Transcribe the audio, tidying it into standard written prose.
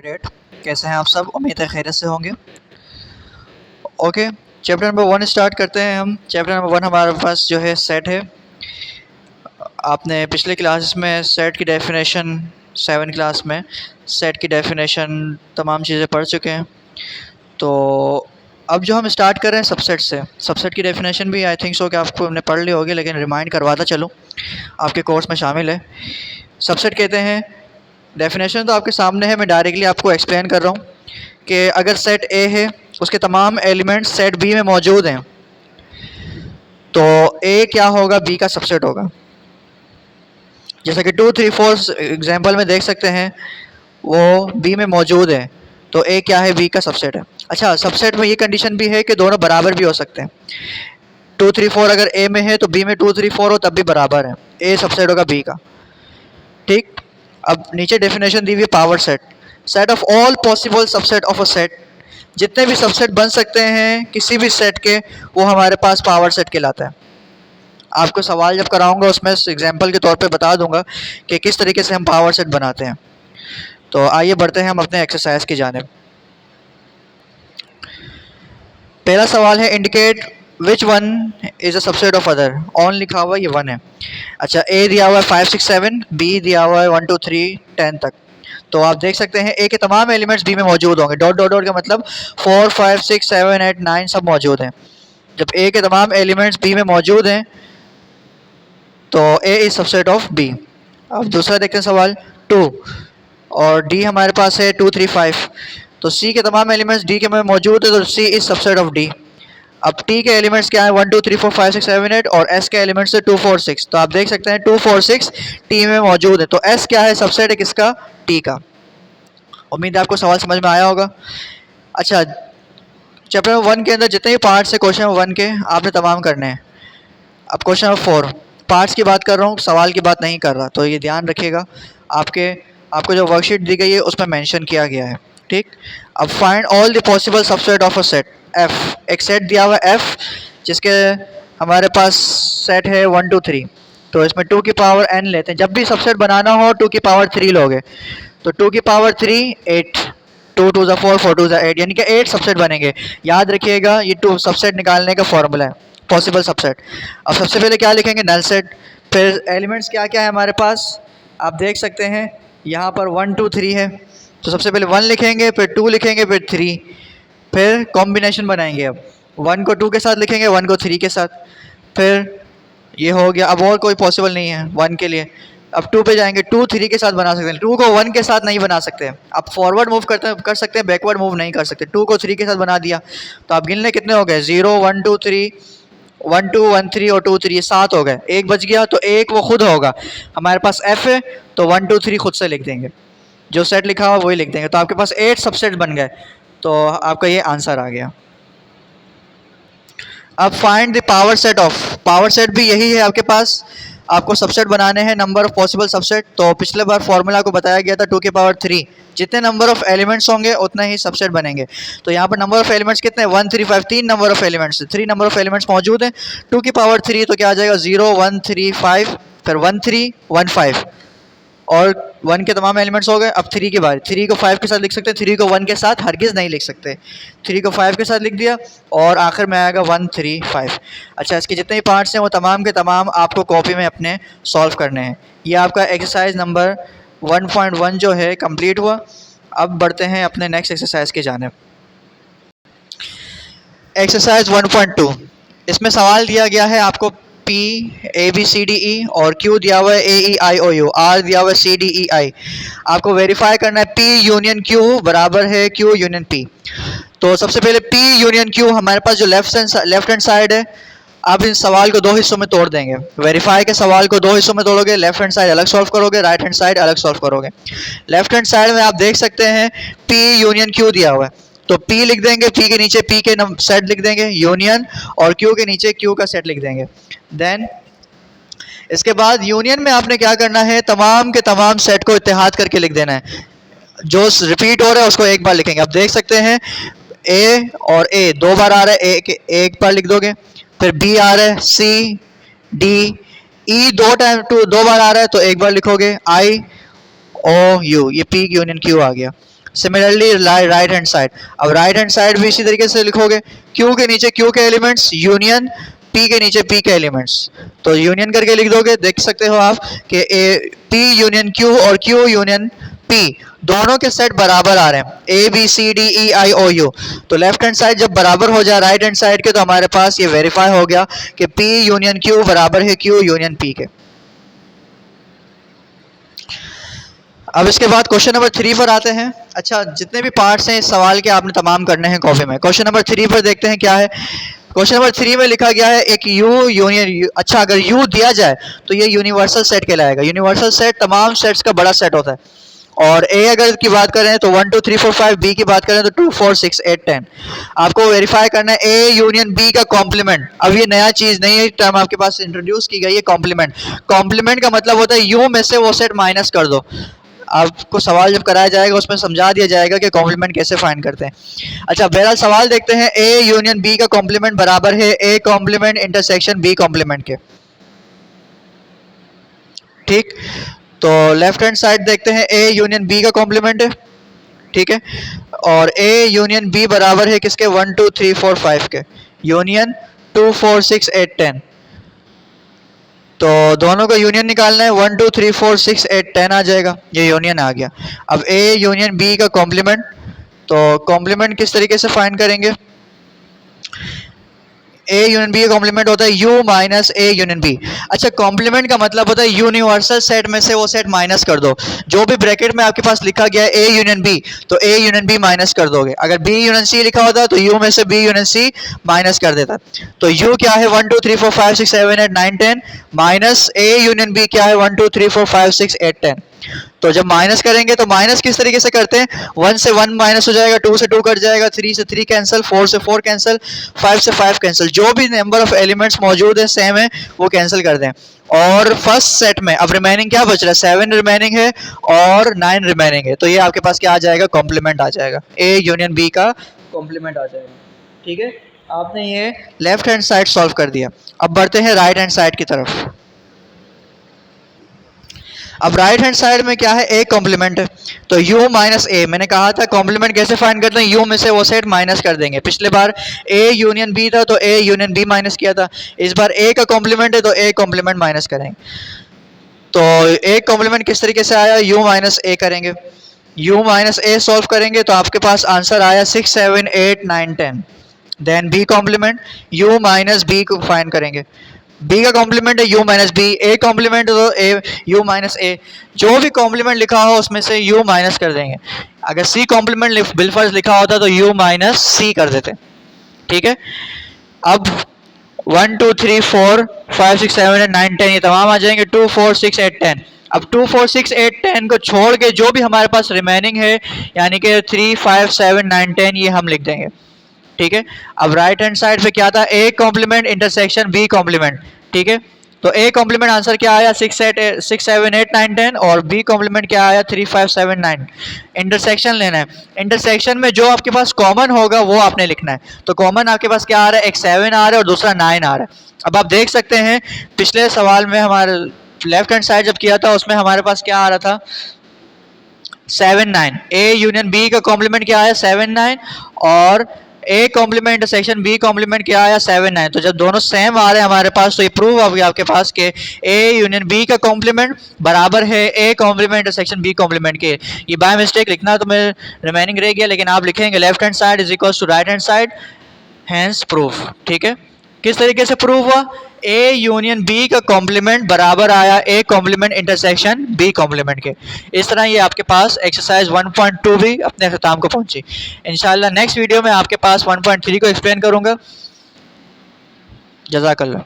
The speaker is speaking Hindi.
ग्रेट। कैसे हैं आप सब? उम्मीद है खैरियत से होंगे। ओके, चैप्टर नंबर 1 स्टार्ट करते हैं हम। चैप्टर नंबर 1 हमारे पास जो है सेट है। आपने पिछले क्लासेस में सेट की डेफिनेशन 7 क्लास में सेट की डेफिनेशन तमाम चीज़ें पढ़ चुके हैं। तो अब जो हम स्टार्ट कर रहे हैं सबसेट से। सबसेट की डेफिनेशन भी आई थिंक सो कि आपको हमने पढ़ ली होगी, लेकिन रिमाइंड करवाता चलूँ, आपके कोर्स में शामिल है। सबसेट कहते हैं, डेफिनेशन तो आपके सामने है, मैं डायरेक्टली आपको एक्सप्लेन कर रहा हूँ कि अगर सेट ए है, उसके तमाम एलिमेंट्स सेट बी में मौजूद हैं, तो ए क्या होगा? बी का सबसेट होगा। जैसा कि 2, 3, 4 एग्जाम्पल में देख सकते हैं, वो बी में मौजूद है, तो ए क्या है? बी का सबसेट है। अच्छा, सबसेट में ये कंडीशन भी है कि दोनों बराबर भी हो सकते हैं। 2, 3, 4 अगर ए में है तो बी में 2, 3, 4 हो, तब भी बराबर है। ए सबसेट होगा बी का। ठीक। अब नीचे डेफिनेशन दी हुई power set. Set of all possible subset of a set, जितने भी सबसेट बन सकते हैं किसी भी सेट के, वो हमारे पास पावर सेट कहलाता है। आपको सवाल जब कराऊंगा उसमें एग्जांपल के तौर पे बता दूंगा कि किस तरीके से हम पावर सेट बनाते हैं। तो आइए बढ़ते हैं हम अपने एक्सरसाइज की जानिब। पहला सवाल है, indicate which one is a subset of other. On लिखा हुआ ये 1 है। अच्छा, ए दिया हुआ है 5, 6, 7, बी दिया हुआ है 1, 2, 3, 10 तक। तो आप देख सकते हैं ए के तमाम एलिमेंट्स बी में मौजूद होंगे। डॉट डॉट डॉट का मतलब 4, 5, 6, 7, 8, 9 सब मौजूद हैं। जब ए के तमाम एलिमेंट्स बी में मौजूद हैं तो ए इज सबसेट ऑफ बी। अब दूसरा देखते हैं सवाल 2, और डी हमारे पास है 2, 3, 5। तो सी के तमाम एलिमेंट्स डी के में मौजूद है, तो सी इज सबसेट ऑफ डी। अब टी के एलिमेंट्स क्या है? 1, 2, 3, 4, 5, 6, 7, 8, और एस के एलिमेंट्स है 2, 4, 6। तो आप देख सकते हैं 2, 4, 6 टी में मौजूद है, तो एस क्या है? सबसेट है किसका? टी का। उम्मीद है आपको सवाल समझ में आया होगा। अच्छा, चैप्टर नंबर 1 के अंदर जितने भी पार्ट्स है क्वेश्चन नंबर 1 के, आपने तमाम करने हैं। अब क्वेश्चन नंबर 4 पार्ट्स की बात कर रहा हूँ, सवाल की बात नहीं कर रहा, तो ये ध्यान रखिएगा। आपको जो वर्कशीट दी गई है उसमें मेंशन किया गया है। ठीक। अब find all the possible subset of a set F. एक सेट दिया हुआ है एफ, जिसके हमारे पास सेट है 1, 2, 3। तो इसमें 2 की पावर n लेते हैं। जब भी सबसेट बनाना हो 2 की पावर 3 लोगे, तो 2 की पावर 3 8, 2 2 ज़ा 4, 4 2 ज़ा 8, यानी कि 8 सबसेट बनेंगे। याद रखिएगा, ये 2 सबसेट निकालने का फॉर्मूला है, पॉसिबल सबसेट। अब सबसे पहले क्या लिखेंगे? Null set. फिर एलिमेंट्स क्या क्या है हमारे पास, आप देख सकते हैं यहाँ पर 1, 2, 3 है, तो सबसे पहले 1 लिखेंगे, फिर 2 लिखेंगे, फिर 3, फिर कॉम्बिनेशन बनाएंगे। अब 1 को 2 के साथ लिखेंगे, 1 को 3 के साथ, फिर ये हो गया। अब और कोई पॉसिबल नहीं है 1 के लिए। अब 2 पे जाएंगे, 2 3 के साथ बना सकते हैं, 2 को 1 के साथ नहीं बना सकते। आप फॉरवर्ड मूव कर सकते हैं, बैकवर्ड मूव नहीं कर सकते। 2 को 3 के साथ बना दिया, तो आप गिन लें कितने हो गए? 0, 1, 2, 3, 1, 2, 1, 3 और 2, 3, ये 7 हो गए। एक बच गया, तो एक वो खुद होगा। हमारे पास एफ है, तो 1, 2, 3 खुद से लिख देंगे, जो सेट लिखा हुआ वही लिख देंगे। तो आपके पास 8 सबसेट बन गए, तो आपका ये आंसर आ गया। अब find the power set of. Power set भी यही है आपके पास, आपको सबसेट बनाने हैं, नंबर ऑफ पॉसिबल सबसेट। तो पिछले बार फॉर्मूला को बताया गया था 2 की पावर 3, जितने नंबर ऑफ एलिमेंट्स होंगे उतने ही सबसेट बनेंगे। तो यहाँ पर नंबर ऑफ एलिमेंट्स कितने? 1, 3, 5, 3 number of elements, 3 number of elements मौजूद हैं। 2 की पावर 3 तो क्या आ जाएगा? 0, 1, 3, 5, फिर 1, 3, 1, 5, और 1 के तमाम एलिमेंट्स हो गए। अब 3 की बारी, 3 को 5 के साथ लिख सकते हैं, 3 को 1 के साथ हरगिज़ नहीं लिख सकते। 3 को 5 के साथ लिख दिया, और आखिर में आएगा 1, 3, 5। अच्छा, इसके जितने भी पार्ट्स हैं वो तमाम के तमाम आपको कॉपी में अपने सॉल्व करने हैं। ये आपका एक्सरसाइज नंबर 1.1 जो है कंप्लीट हुआ। अब बढ़ते हैं अपने नेक्स्ट एक्सरसाइज की जानिब। एक्सरसाइज 1.2, इसमें सवाल दिया गया है आपको P A B C D E, और Q दिया हुआ है A E I O U, R दिया हुआ है C D E I। आपको वेरीफाई करना है P यूनियन Q बराबर है Q यूनियन P। तो सबसे पहले P यूनियन Q, हमारे पास जो लेफ्ट हैंड साइड है, आप इस सवाल को 2 हिस्सों में तोड़ देंगे। वेरीफाई के सवाल को 2 हिस्सों में तोड़ोगे, लेफ्ट हैंड साइड अलग सॉल्व करोगे, राइट हैंड साइड अलग सॉल्व करोगे। लेफ्ट हैंड साइड में आप देख सकते हैं P यूनियन Q दिया हुआ है, तो P लिख देंगे, P के नीचे P के सेट लिख देंगे यूनियन, और Q के नीचे Q का सेट लिख देंगे। देन इसके बाद यूनियन में आपने क्या करना है? तमाम के तमाम सेट को इत्तेहाद करके लिख देना है। जो रिपीट हो रहा है उसको एक बार लिखेंगे। आप देख सकते हैं A और A 2 बार आ रहा है, एक बार लिख दोगे। फिर B आ रहा है, C D E 2 बार आ रहा है, तो एक बार लिखोगे। I O U, ये P यूनियन Q आ गया। सिमिलरली राइट हैंड साइड, अब राइट हैंड साइड भी इसी तरीके से लिखोगे, Q के नीचे Q के एलिमेंट्स यूनियन P के नीचे P के एलिमेंट्स, तो यूनियन करके लिख दोगे, देख सकते हो आप कि P यूनियन Q और Q यूनियन P दोनों के सेट बराबर आ रहे हैं, ABCDEIOU। तो लेफ्ट हैंड साइड जब बराबर हो जाए राइट हैंड साइड के, तो हमारे पास ये वेरीफाई हो गया कि P यूनियन Q बराबर है Q यूनियन P के। अब इसके बाद क्वेश्चन नंबर 3 पर आते हैं। अच्छा, जितने भी पार्ट्स हैं इस सवाल के आपने तमाम करने हैं कॉपी में। क्वेश्चन नंबर 3 पर देखते हैं क्या है। क्वेश्चन नंबर 3 में लिखा गया है एक U यूनियन, अच्छा अगर U दिया जाए तो ये यूनिवर्सल सेट कहलाएगा। यूनिवर्सल सेट तमाम सेट्स का बड़ा सेट होता है। और A अगर की बात करें तो 1 2 3 4 5, B की बात करें तो 2 4 6 8 10। आपको वेरीफाई करना है A यूनियन B का कॉम्प्लीमेंट। अब ये नया चीज नहीं है, टर्म आपके पास इंट्रोड्यूस की गई है कॉम्प्लीमेंट। कॉम्प्लीमेंट का मतलब होता है U में से वो सेट माइनस कर दो। आपको सवाल जब कराया जाएगा उसमें समझा दिया जाएगा कि कॉम्प्लीमेंट कैसे फाइंड करते हैं। अच्छा, बहरहाल सवाल देखते हैं। A यूनियन B का कॉम्प्लीमेंट बराबर है A complement intersection B complement के। ठीक, तो लेफ्ट हैंड साइड देखते हैं A यूनियन B का कॉम्प्लीमेंट है, ठीक है, और A यूनियन B बराबर है किसके, 1 2 3 4 5 के, यूनियन 2 4 6 8 10। तो दोनों का यूनियन निकालना है, 1 2 3 4 6 8 10 आ जाएगा, ये यूनियन आ गया। अब A यूनियन B का कॉम्प्लीमेंट, तो कॉम्प्लीमेंट किस तरीके से फाइंड करेंगे। A यूनियन B का कॉम्प्लीमेंट होता है U minus A union B। अच्छा, कॉम्प्लीमेंट का मतलब होता है यूनिवर्सल सेट में से वो सेट माइनस कर दो। जो भी ब्रैकेट में आपके पास लिखा गया है A यूनियन B, तो A यूनियन B माइनस कर दोगे। अगर B यूनियन C लिखा होता तो U में से B यूनियन C माइनस कर देता। तो U क्या है, 1 2 3 4 5 6 7 8 9 10 माइनस A यूनियन B क्या है, 1 2 3 4 5 6 8 10। तो जब माइनस करेंगे तो माइनस किस तरीके से करते हैं, 1 से 1 माइनस हो जाएगा, 2 से 2 कट जाएगा, 3 से 3 कैंसिल, 4 से 4 कैंसिल, 5 से 5 कैंसिल, जो भी नंबर ऑफ एलिमेंट्स मौजूद है सेम है वो कैंसिल कर दें। और फर्स्ट सेट में अब रिमेनिंग क्या बच रहा है, 7 रिमेनिंग है और 9 रिमेनिंग है, तो ये आपके पास क्या आ जाएगा, कॉम्प्लीमेंट आ जाएगा, A यूनियन B का कॉम्प्लीमेंट आ जाएगा। ठीक है, आपने ये लेफ्ट हैंड साइड सॉल्व कर दिया। अब बढ़ते हैं राइट हैंड साइड की तरफ। अब राइट हैंड साइड में क्या है, A कॉम्प्लीमेंट है, तो U माइनस A। मैंने कहा था कॉम्प्लीमेंट कैसे फाइंड करते हैं, U में से वो सेट माइनस कर देंगे। पिछले बार A यूनियन B था तो A यूनियन B माइनस किया था, इस बार A का कॉम्प्लीमेंट है तो A कॉम्प्लीमेंट माइनस करेंगे। तो A कॉम्प्लीमेंट किस तरीके से आया, U माइनस A करेंगे, U माइनस A सॉल्व करेंगे तो आपके पास आंसर आया 6 7 8 9 10। Then B complement, U minus B को फाइंड करेंगे, B का कॉम्प्लीमेंट है U minus B, A complement तो A U माइनस A, जो भी कॉम्प्लीमेंट लिखा हो उसमें से U माइनस कर देंगे। अगर C कॉम्प्लीमेंट बिलफर्ज लिखा होता तो U माइनस C कर देते। ठीक है, अब 1 2 3 4 5 6 7 8 9 10 ये तमाम आ जाएंगे, 2 4 6 8 10। अब 2 4 6 8 10 को छोड़ के जो भी हमारे पास रिमेनिंग है यानी कि 3 5 7 9 10 ये हम लिख देंगे। ठीक है, अब राइट हैंड साइड पे क्या था, A complement intersection B complement. ठीक है, तो A कॉम्प्लीमेंट आंसर क्या आया, 6 7 8 9 10, और B कॉम्प्लीमेंट क्या आया, 3 5 7 9। इंटरसेक्शन लेना है, इंटरसेक्शन में जो आपके पास कॉमन होगा वो आपने लिखना है। तो कॉमन आपके पास क्या आ रहा है, एक 7 आ रहा है और दूसरा 9 आ रहा है। अब आप देख सकते हैं पिछले सवाल में हमारे लेफ्ट हैंड साइड जब किया था उसमें हमारे पास क्या आ रहा था, 7 9। A यूनियन B का कॉम्प्लीमेंट क्या आया, 7 9, और A complement intersection B complement क्या आया, 7 9। तो जब दोनों सेम आ रहे हैं हमारे पास तो ये प्रूव हो गया आपके पास कि A यूनियन B का कॉम्प्लीमेंट बराबर है A complement intersection B complement के। ये बाय मिस्टेक लिखना तो मेरे रिमेनिंग रह गया, लेकिन आप लिखेंगे left hand side is equal to right hand side, hence proof. ठीक है, किस तरीके से प्रूव हुआ, A यूनियन B का कॉम्प्लीमेंट बराबर आया A complement intersection B complement के। इस तरह ये आपके पास एक्सरसाइज 1.2 भी अपने ख़त्म को पहुंची। इंशाल्लाह नेक्स्ट वीडियो में आपके पास 1.3 को एक्सप्लेन करूंगा। जज़ाकल्लाह।